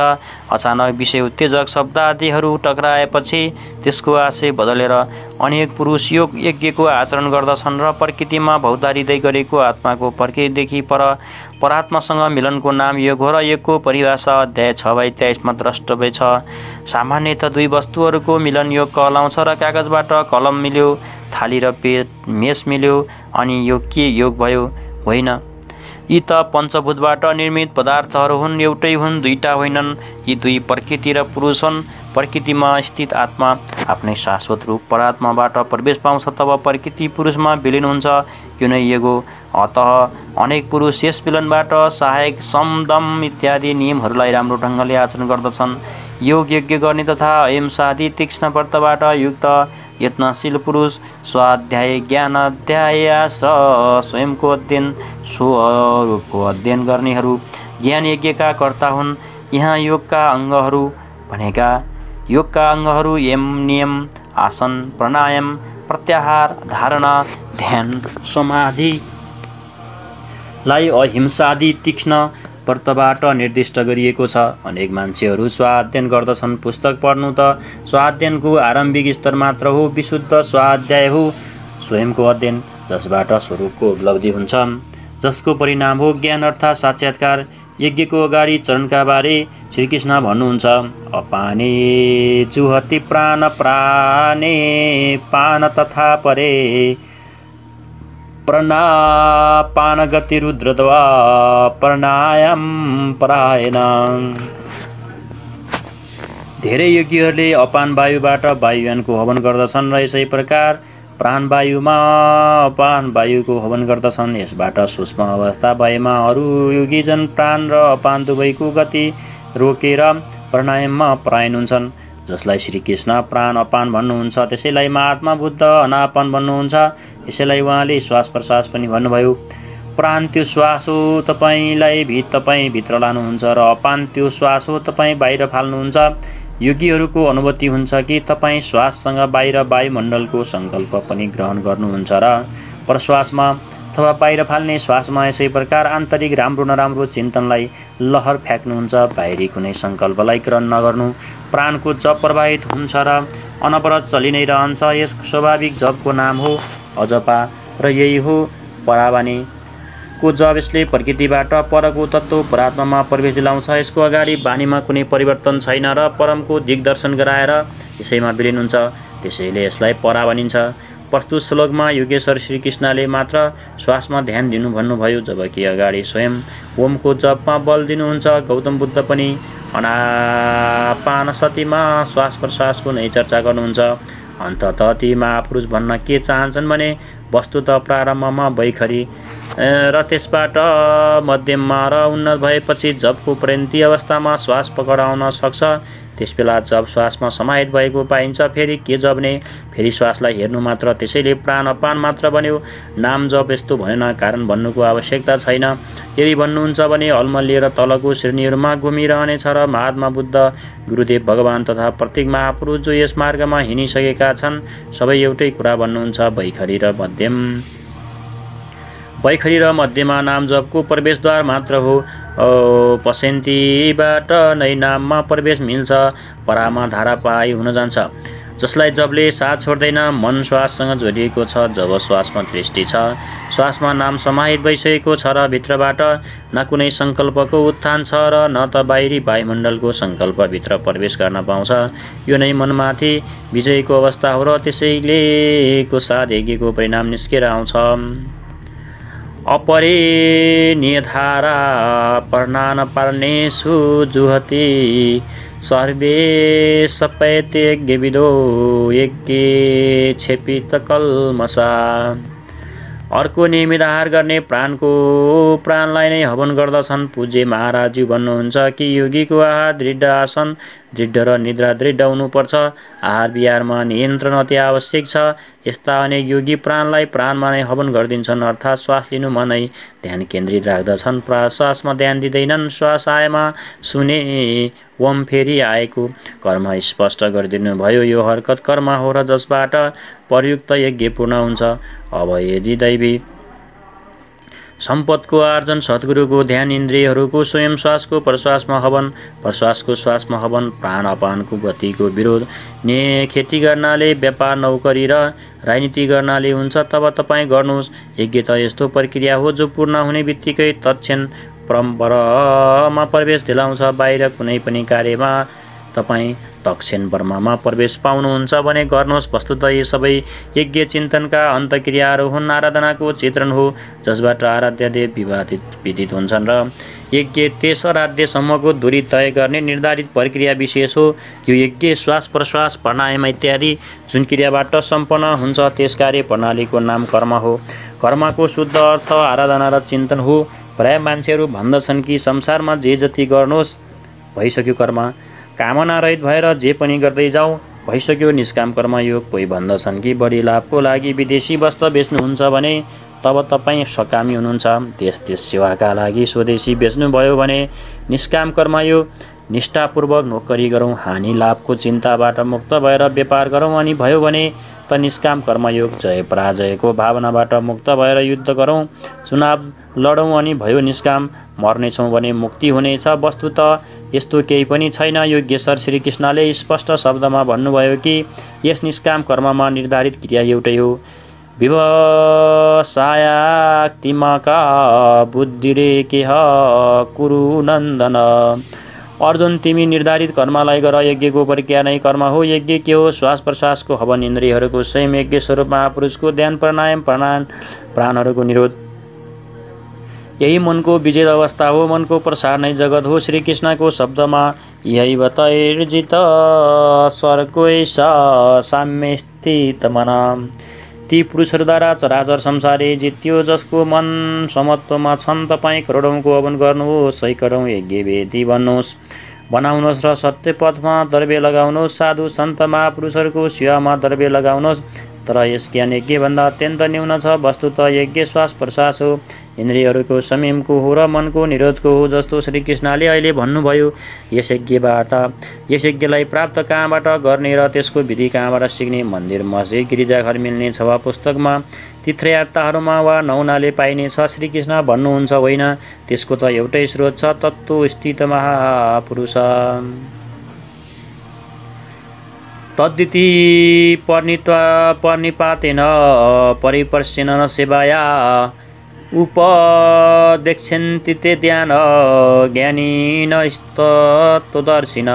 अचानक विषय उत्तेजक शब्द आदिहरू टक्राएपछि त्यसको आशय बदलेर अनेक पुरुष योग यज्ञको आचरण गर्दछन् र प्रकृतिमा भौतारिँदै गरेको आत्माको प्रकृतिदेखि परात्मासँग मिलनको नाम योग हो र योगको परिभाषा अध्याय 6/23 द्रष्टव्य छ। सामान्यतः दुई वस्तुहरूको मिलन योग कहलाउँछ र कागजबाट कलम मिल्यो, थाली र मेष मिल्यो अनि योग के योग भयो? होइन, यी त पञ्चभूतबाट निर्मित पदार्थहरू हुन्, एउटै हुन्, दुईटा होइनन्। यी दुई प्रकृति र पुरुष हुन्। प्रकृतिमा स्थित आत्मा आफ्नै शाश्वत रूप परात्माबाट प्रवेश पाउँछ, तब प्रकृति पुरुषमा विलिन हुन्छ। यो नै योग हो। अतः अनेक पुरुष यस विलनबाट सहायक समदम इत्यादि नियमहरूलाई राम्रो ढङ्गले आचरण गर्दछन्। योग यज्ञ गर्ने तथा अहिंसादि तीक्ष्ण व्रतबाट युक्त यत्नशील पुरुष स्वाध्याय ज्ञान अध्याय स्वयंको अध्ययन स्वरूपको अध्ययन गर्नेहरू ज्ञान यज्ञका कर्ता हुन्। यहाँ योगका अङ्गहरू यम नियम आसन प्राणायाम प्रत्याहार धारणा ध्यान समाधिलाई अहिंसादि तीक्ष्ण व्रतबाट निर्दिष्ट गरिएको छ। अनेक मान्छेहरू स्वाध्ययन गर्दछन्। पुस्तक पढ्नु त स्वाध्ययनको आरम्भिक स्तर मात्र हो। विशुद्ध स्वाध्याय हो स्वयंको अध्ययन, जसबाट स्वरूपको उपलब्धि हुन्छ, जसको परिणाम हो ज्ञान अर्थात् साक्षात्कार। यज्ञको अगाडि चरणका बारे श्रीकृष्ण भन्नुहुन्छ, अपाने जुहति प्राण प्राणे पान तथा परे प्राणापान गति रुद्रद्वा प्राणायाम परायण। धेरै यज्ञहरूले अपान वायुबाट वायुयानको हवन गर्दछन् र यसै प्रकार प्राणवायुमा अपान वायुको हवन गर्दछन्। यसबाट सूक्ष्म अवस्था भएमा अरू योगीजन प्राण र अपान दुवैको गति रोकेर प्राणायाममा परायण हुन्छन्। जसलाई श्रीकृष्ण प्राण अपान भन्नुहुन्छ त्यसैलाई महात्मा बुद्ध अनापान भन्नुहुन्छ। यसैलाई उहाँले श्वास प्रश्वास पनि भन्नुभयो। प्राण त्यो श्वास हो, तपाईँ भित्र लानुहुन्छ र अपान त्यो श्वास हो, तपाईँ बाहिर फाल्नुहुन्छ। योगीहरूको अनुभूति हुन्छ कि तपाईँ श्वाससँग बाहिर वायुमण्डलको सङ्कल्प पनि ग्रहण गर्नुहुन्छ र प्रश्वासमा अथवा बाहिर फाल्ने श्वासमा यसै प्रकार आन्तरिक राम्रो नराम्रो चिन्तनलाई लहर फ्याँक्नुहुन्छ। बाहिरी कुनै सङ्कल्पलाई ग्रहण नगर्नु। प्राणको जप प्रवाहित हुन्छ र अनवरत चलि नै रहन्छ। यस स्वाभाविक जपको नाम हो अजपा र यही हो परावाणी को जप। यसले प्रकृतिबाट परको तत्त्व परात्मामा प्रवेश दिलाउँछ। यसको अगाडि बानीमा कुनै परिवर्तन छैन र परमको दिग्दर्शन गराएर यसैमा विलिन हुन्छ। त्यसैले यसलाई परा भनिन्छ। प्रस्तुत श्लोकमा योगेश्वर श्रीकृष्णले मात्र श्वासमा ध्यान दिनु भन्नुभयो, जबकि अगाडि स्वयं ओमको जपमा बल दिनुहुन्छ। गौतम बुद्ध पनि अनापानसतिमा श्वास प्रश्वासको नै चर्चा गर्नुहुन्छ। अन्ततः ती महापुरुष भन्न के चाहन्छन् भने वस्तुत प्रारम्भमा बैखरी र त्यसबाट मध्यममा र उन्नत भएपछि जपको परिणति अवस्थामा श्वास पक्राउन सक्छ। त्यसबेला जब श्वासमा समाहित भएको पाइन्छ। फेरि के जप्ने? फेरि श्वासलाई हेर्नु मात्र। त्यसैले प्राण अपान मात्र बन्यो। नाम जप यस्तो भनेन, कारण भन्नुको आवश्यकता छैन। यदि भन्नुहुन्छ भने अल्मलिएर तलको श्रेणीहरूमा घुमिरहनेछ र महात्मा बुद्ध, गुरुदेव भगवान तथा प्रत्येक महापुरुष जो यस मार्गमा हिँडिसकेका छन् सबै एउटै कुरा भन्नुहुन्छ, बैखरी र मध्यमा नाम जपको प्रवेशद्वार मात्र हो। पसेन्तीबाट नै नाममा प्रवेश मिल्छ। परामा धारापाई हुन जान्छ। जसलाई जपले साथ छोड्दैन। मन श्वाससँग जोडिएको छ। जब श्वासमा दृष्टि छ, श्वासमा नाम समाहित भइसकेको छ र भित्रबाट न कुनै सङ्कल्पको उत्थान छ र न त बाहिरी वायुमण्डलको सङ्कल्पभित्र प्रवेश गर्न पाउँछ। यो नै मनमाथि विजयको अवस्था हो र त्यसैलेको साथ यज्ञको परिणाम निस्केर आउँछ। अपरे निधारा पर्णान पार्नेषु जुहति सर्वे सपैते यज्ञविदो यज्ञे क्षेपित कल्मषा। अर्को नियमित आहार गर्ने प्राणलाई नै हवन गर्दछन्। पूज्य महाराजजी भन्नुहुन्छ कि योगीको आहार दृढ आसन दृढ र निद्रा दृढ हुनुपर्छ। आहार विहारमा नियन्त्रण अति आवश्यक छ। यस्ता अनेक योगी प्राणलाई प्राणमा नै हवन गरिदिन्छन्, अर्थात् श्वास लिनुमा नै ध्यान केन्द्रित राख्दछन्। श्वासमा ध्यान दिँदैनन्। श्वास आएमा सुने वम फेरि आएको कर्म स्पष्ट गरिदिनु भयो। यो हरकत कर्म हो र जसबाट प्रयुक्त यज्ञ पूर्ण हुन्छ। अब यदि दैवी सम्पदको आर्जन, सद्गुरुको ध्यान, इन्द्रियहरूको स्वयं श्वासको प्रश्वासमा हवन, प्रश्वासको श्वासमा हवन, प्राण अपानको गतिको विरोध, खेती गर्नाले, व्यापार नौकरी र राजनीति गर्नाले हुन्छ, तब तपाईँ गर्नुहोस्। यज्ञ त यस्तो प्रक्रिया हो जो पूर्ण हुने बित्तिकै तत्क्षण परम्परामा प्रवेश दिलाउँछ। बाहिर कुनै पनि कार्यमा तपाईँ तत्क्षण ब्रह्ममा प्रवेश पाउनुहुन्छ भने गर्नुहोस्। वस्तुतः यी सबै यज्ञ चिन्तनका अन्तक्रियाहरू हुन्। आराधनाको चित्रण हो जसबाट आराध्य देव विदित हुन्छन् र यज्ञ त्यस आराध्यसम्मको दूरी तय गर्ने निर्धारित प्रक्रिया विशेष हो। यो यज्ञ श्वास प्रश्वास प्राणायाम इत्यादि जुन क्रियाबाट सम्पन्न हुन्छ त्यस कार्य प्रणालीको नाम कर्म हो। कर्मको शुद्ध अर्थ आराधना र चिन्तन हो। प्राय मान्छेहरू भन्दछन् कि संसारमा जे जति गर्नुहोस् भइसक्यो कर्म, कामना रहित भएर जे पनि गर्दै जाउँ भइसक्यो निष्काम कर्मयोग। कोही भन्दछन् कि बढी लाभको लागि विदेशी वस्त्र बेच्नुहुन्छ भने तब तपाईँ सकामी हुनुहुन्छ। देश सेवाका लागि स्वदेशी बेच्नुभयो भने निष्काम कर्मयोग। निष्ठापूर्वक नोकरी गरौँ, हानि लाभको चिन्ताबाट मुक्त भएर व्यापार गरौँ अनि भयो भने त निष्काम कर्मयोग। जय पराजयको भावनाबाट मुक्त भएर युद्ध गरौँ, चुनाव लडौँ अनि भयो निष्काम। मर्नेछौँ भने मुक्ति हुनेछ। वस्तुतः यस्तो केही पनि छैन। योगेश्वर श्रीकृष्णले स्पष्ट शब्दमा भन्नुभयो कि यस निष्काम कर्ममा निर्धारित क्रिया एउटै हो। विवसायाक्तिमका बुद्धिरेकेह कुरु नन्दन। अर्जुन, तिमी निर्धारित कर्मलाई गर। यज्ञको प्रक्रिया नै कर्म हो। यज्ञ के हो? श्वास प्रश्वासको हवन, इन्द्रियहरूको स्वयं यज्ञ स्वरूप, महापुरुषको ध्यान, प्राणायाम, प्राणहरूको निरोध, यही मनको विजय अवस्था हो। मनको प्रसार नै जगत हो। श्रीकृष्णको शब्दमा यही तैर्जित स्वर्गैष साम्य स्थित मन। ती पुरुषहरूद्वारा चराचर संसारै जित्यो जसको मन समत्वमा छन्। तपाईँ करोडौँको हवन गर्नुहोस्, सैकडौँ यज्ञ वेदी बनाउनुहोस् र सत्य पथमा दर्बे लगाउनुहोस्। साधु सन्त महापुरुषहरूको सेवामा दर्बे लगाउनुहोस्। तर यस ज्ञान यज्ञभन्दा अत्यन्त न्यून छ। वस्तुतः यज्ञ श्वास प्रश्वास हो, इन्द्रियहरूको संयमको हो र मनको निरोधको हो। जस्तो श्रीकृष्णले अहिले भन्नुभयो, यस यज्ञलाई प्राप्त कहाँबाट गर्ने र त्यसको विधि कहाँबाट सिक्ने? मन्दिर, मस्जिद, गिरिजाघर मिल्ने छ वा पुस्तकमा, तीर्थयात्राहरूमा वा नहुनाले पाइनेछ? श्रीकृष्ण भन्नुहुन्छ होइन, त्यसको त एउटै स्रोत छ, तत्त्व स्थित महापुरुष। तद्दिति पर्निपातेन परिपर्शेन न सेवाया उपदेक्षन्ति ते ध्यान ज्ञानिन तत्त्वदर्शिन।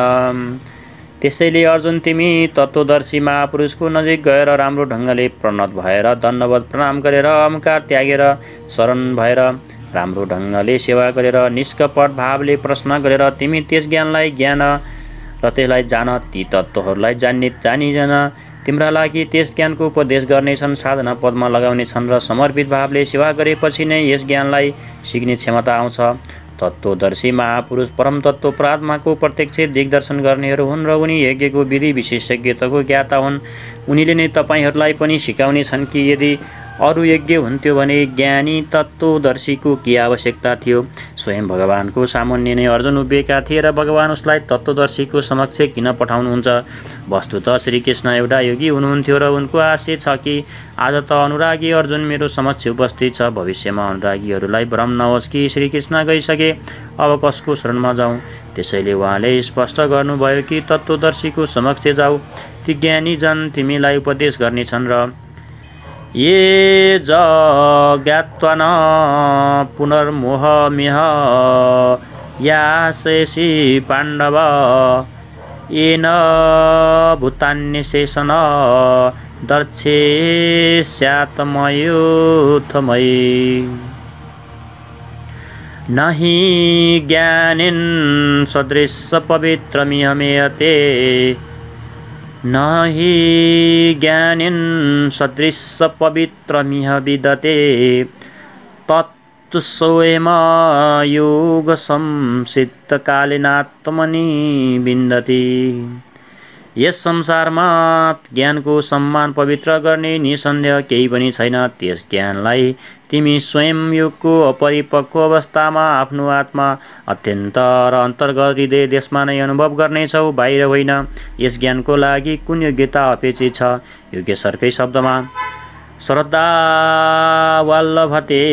त्यसैले अर्जुन, तिमी तत्त्वदर्शी महापुरुषको नजिक गएर राम्रो ढङ्गले प्रणत भएर दण्डवत प्रणाम गरेर अहङ्कार त्यागेर शरण भएर राम्रो ढङ्गले सेवा गरेर निष्कपट भावले प्रश्न गरेर तिमी त्यस ज्ञानलाई ज्ञान र त्यसलाई जान, ती तत्त्वहरूलाई जानिकन तिम्रा लागि त्यस ज्ञानको उपदेश गर्नेछन्, साधना पदमा लगाउनेछन् र समर्पित भावले सेवा गरेपछि नै यस ज्ञानलाई सिक्ने क्षमता आउँछ। तत्त्वदर्शी महापुरुष परम तत्त्व परात्माको प्रत्यक्ष दिग्दर्शन गर्नेहरू हुन् र उनी यज्ञको विधि विशेषज्ञताको ज्ञाता हुन्। उनीले नै तपाईँहरूलाई पनि सिकाउने छन् कि यदि अरू यज्ञ हुन्थ्यो भने ज्ञानी तत्त्वदर्शीको के आवश्यकता थियो। स्वयं भगवानको सामान्य नै अर्जुन उभिएका थिए र भगवान उसलाई तत्त्वदर्शीको समक्ष किन पठाउनुहुन्छ। वस्तुतः श्रीकृष्ण एउटा योगी हुनुहुन्थ्यो र उनको आशय छ कि आज त अनुरागी अर्जुन मेरो समक्ष उपस्थित छ, भविष्यमा अनुरागीहरूलाई भ्रम नहोस् कि श्रीकृष्ण गइसके, अब कसको शरणमा जाउँ। त्यसैले उहाँले स्पष्ट गर्नुभयो कि तत्त्वदर्शीको समक्ष जाऊ, ती ज्ञानी जन तिमीलाई उपदेश गर्नेछन् र ये ज्ञात्वा न पुनर्मोहमिह यासेसि पाण्डव येन भूतान्यशेषन दर्शेस्यात्मयूथमयि नहि ज्ञानेन सदृश पवित्रमिहमेयते नहि ज्ञानेन सदृश पवित्रमिह विदते तत्स्वयं योग संसिद्धकालीनात्मनि विन्दति। यस संसारमा ज्ञानको सम्मान पवित्र गर्ने निसन्देह केही पनि छैन। त्यस ज्ञानलाई तिमी स्वयं योगको अपरिपक्व अवस्थामा आफ्नो आत्मा अत्यन्त र अन्तर्गत हृदय देशमा नै अनुभव गर्नेछौ, बाहिर होइन। यस ज्ञानको लागि कुन योग्यता अपेक्षित छ? योगेश्वरकै शब्दमा श्रद्धा वल्लभते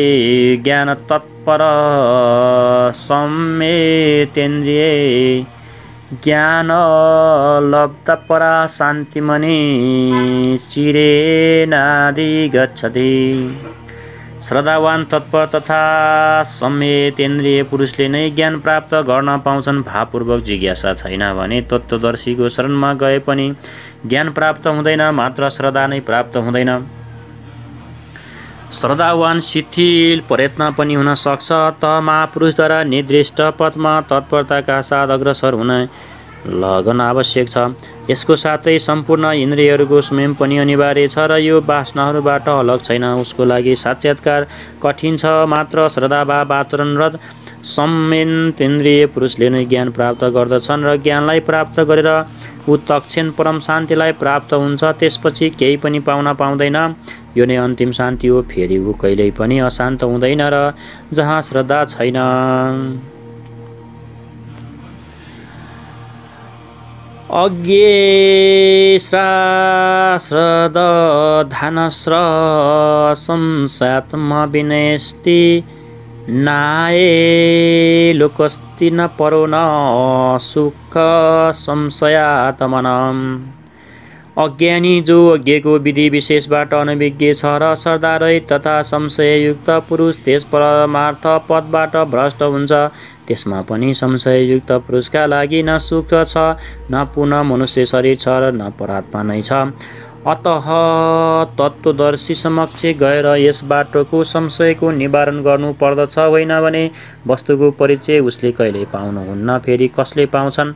ज्ञान तत्पर सम्मेतेन्द्रिये ज्ञान लब्ध परा शान्तिमनि चिरेनादि गच्छति। श्रद्धावान तत्पर तथा सम्मेतेन्द्रिय पुरुषले नै ज्ञान प्राप्त गर्न पाउँछन्। भावपूर्वक जिज्ञासा छैन भने तत्त्वदर्शीको शरणमा गए पनि ज्ञान प्राप्त हुँदैन, मात्र श्रद्धा नै प्राप्त हुँदैन। श्रद्धावान शिथिल प्रयत्न पनि हुन सक्छ, त महापुरुषद्वारा निर्दिष्ट पथमा तत्परताका साथ अग्रसर हुन लगन आवश्यक छ। यसको साथै सम्पूर्ण इन्द्रियहरूको संयम पनि अनिवार्य छ र यो वासनाहरूबाट अलग छैन। उसको लागि साक्षात्कार कठिन छ, मात्र श्रद्धाभाव आचरणरत सम्मेतेन्द्रिय पुरुषले नै ज्ञान प्राप्त गर्दछन् र ज्ञानलाई प्राप्त गरेर ऊ तत्क्षण परम शान्तिलाई प्राप्त हुन्छ। त्यसपछि केही पनि पाउन पाउँदैन। यो नै अन्तिम शान्ति हो। फेरि ऊ कहिल्यै पनि अशान्त हुँदैन र जहाँ श्रद्धा छैन अज्ञेश्रद्धानस्र संशयात्म विनयस्ति नाये लोकस्ति न परो न सुख संशयात्मनम्। अज्ञानी जो यज्ञको विधि विशेषबाट अनभिज्ञ छ र श्रद्धारहित तथा संशययुक्त पुरुष त्यस परमार्थ पदबाट भ्रष्ट हुन्छ। त्यसमा पनि संशययुक्त पुरुषका लागि न सुख छ, न पुनः मनुष्य शरीर छ र न परात्मा नै छ। अतः तत्त्वदर्शी समक्ष गएर यस बाटोको संशयको निवारण गर्नु पर्दछ, होइन भने वस्तुको परिचय उसले कहिल्यै पाउनुहुन्न। फेरि कसले पाउँछन्?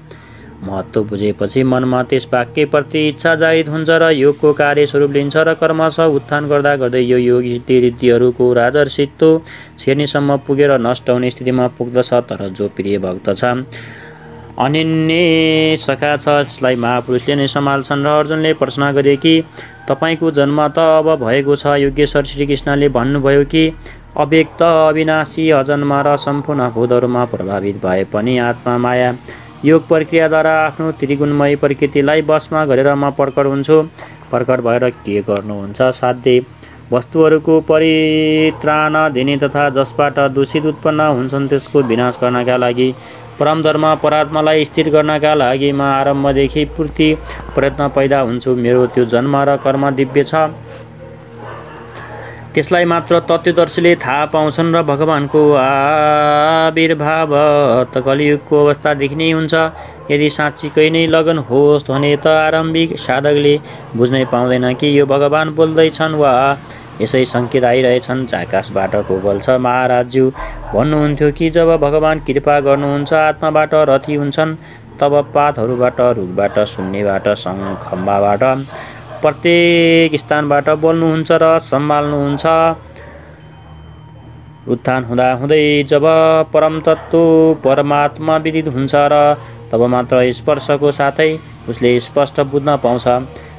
महत्त्व बुझेपछि मनमा त्यस वाक्यप्रति इच्छा जाहिर हुन्छ र योगको कार्यस्वरूप लिन्छ र कर्मश उत्थान गर्दा गर्दै यो योग रीतिहरूको राजर्षित्व छेर्नेसम्म पुगेर नष्ट हुने स्थितिमा पुग्दछ। तर जो प्रिय भक्त छ, अनन्य सखा छ, यसलाई महापुरुषले नै सम्हाल्छन्। र अर्जुनले प्रश्न गरे कि तपाईँको जन्म त अब भएको छ। योगेश्वर श्रीकृष्णले भन्नुभयो कि अव्यक्त अविनाशी अजन्मा र सम्पूर्ण भूतहरूमा प्रभावित भए पनि आत्मा माया योग प्रक्रियाद्वारा आफ्नो त्रिगुणमय प्रकृतिलाई वशमा गरेर म प्रकट हुन्छु। प्रकट भएर के गर्नुहुन्छ? साध्य वस्तुहरूको परित्राण दिने तथा जसबाट दूषित उत्पन्न हुन्छन् त्यसको विनाश गर्नका लागि, परम धर्म परात्मालाई स्थिर गर्नका लागि म आरम्भदेखि पूर्ति प्रयत्न पैदा हुन्छु। मेरो त्यो जन्म र कर्म दिव्य छ, त्यसलाई मात्र तत्त्वदर्शीले थाहा पाउँछन् र भगवानको आविर्भाव त कलियुगको अवस्थादेखि नै हुन्छ। यदि साँच्चीकै नै लगन होस् भने त आरम्भिक साधकले बुझ्नै पाउँदैन कि यो भगवान बोल्दैछन् वा यसै सङ्केत आइरहेछन्। आकाशबाट को बोल्छ? महाराजज्यू भन्नुहुन्थ्यो कि जब भगवान कृपा गर्नुहुन्छ, आत्माबाट रथी हुन्छन्, तब पातहरूबाट, रुखबाट, शून्यबाट, खम्बाबाट प्रत्येक स्थानबाट बोल्नुहुन्छ र सम्हाल्नुहुन्छ। उत्थान हुँदाहुँदै जब परम तत्त्व परमात्मा विदित हुन्छ र तब मात्र स्पर्शको साथै उसले स्पष्ट बुझ्न पाउँछ।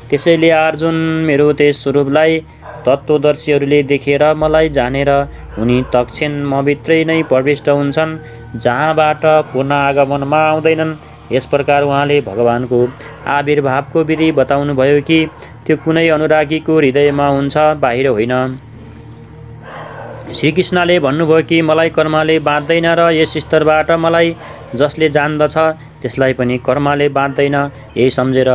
त्यसैले अर्जुन मेरो त्यस स्वरूपलाई तत्त्वदर्शीहरूले देखेर मलाई जानेर उनी तक्षण मभित्रै नै प्रविष्ट हुन्छन्, जहाँबाट पूर्ण आगमनमा आउँदैनन्। यस प्रकार उहाँले भगवानको आविर्भावको विधि बताउनुभयो कि त्यो कुनै अनुरागीको हृदयमा हुन्छ, बाहिर होइन। श्रीकृष्णले भन्नुभयो कि मलाई कर्मले बाँध्दैन र यस स्तरबाट मलाई जसले जान्दछ त्यसलाई पनि कर्मले बाँध्दैन। यही सम्झेर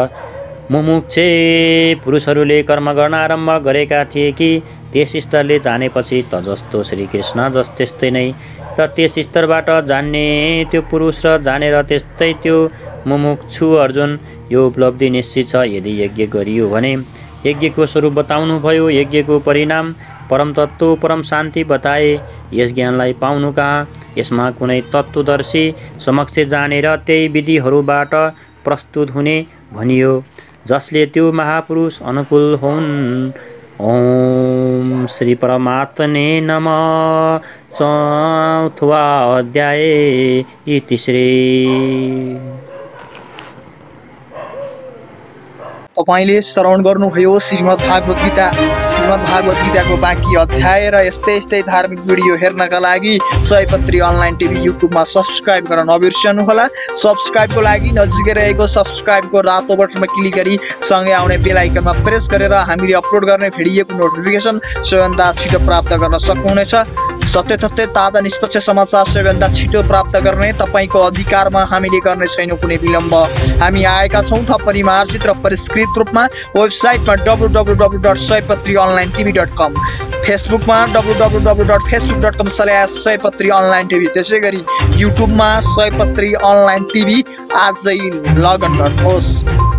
मुमुक्षे पुरुषहरूले कर्म गर्न आरम्भ गरेका थिए कि त्यस स्तरले जानेपछि त जस्तो श्रीकृष्ण त्यस्तै नै र त्यस स्तरबाट जान्ने त्यो पुरुष र जानेर त्यस्तै त्यो मुमुक्षु अर्जुन। यो उपलब्धि निश्चित छ। यदि यज्ञ गरियो भने यज्ञको स्वरूप बताउनु भयो। यज्ञको परिणाम परम तत्त्व परम शान्ति बताए। यस ज्ञानलाई पाउनु कहाँ? यसमा कुनै तत्त्वदर्शी समक्ष जानेर त्यही विधिहरूबाट प्रस्तुत हुने भनियो, जसले त्यो महापुरुष अनुकूल हुन्। ओम श्री परमात्मने नमः। चौथवा अध्याय इति श्री। तपाईले श्रवण गर्नुभयो श्रीमद् भागवत गीताको बाँकी अध्याय र यस्तै धार्मिक भिडियो हेर्नका लागि सयपत्री अनलाइन टिभी युट्युबमा सब्स्क्राइब गर्न नबिर्सनुहोला। सब्स्क्राइबको लागि नजिकै रहेको सब्स्क्राइबको रातो बटनमा क्लिक गरी सँगै आउने बेल आइकनमा प्रेस गरेर हामीले अपलोड गर्ने भिडियोको नोटिफिकेसन सबैभन्दा छिटो प्राप्त गर्न सक्नुहुनेछ। सत्य तथ्य ताजा निष्पक्ष समाचार सबैभन्दा छिटो प्राप्त गर्ने तपाईको अधिकारमा हामीले गर्ने छैनौँ कुनै विलम्ब। हामी आएका छौँ थप परिमार्जित र परिष्कृत रूपमा वेबसाइटमा www.saypatrionlinetv.com, फेसबुकमा www.facebook.com/saypatrionlinetv, त्यसैगरी युट्युबमा सयपत्री अनलाइन टिभी। आजै लगइन गर्नुहोस्।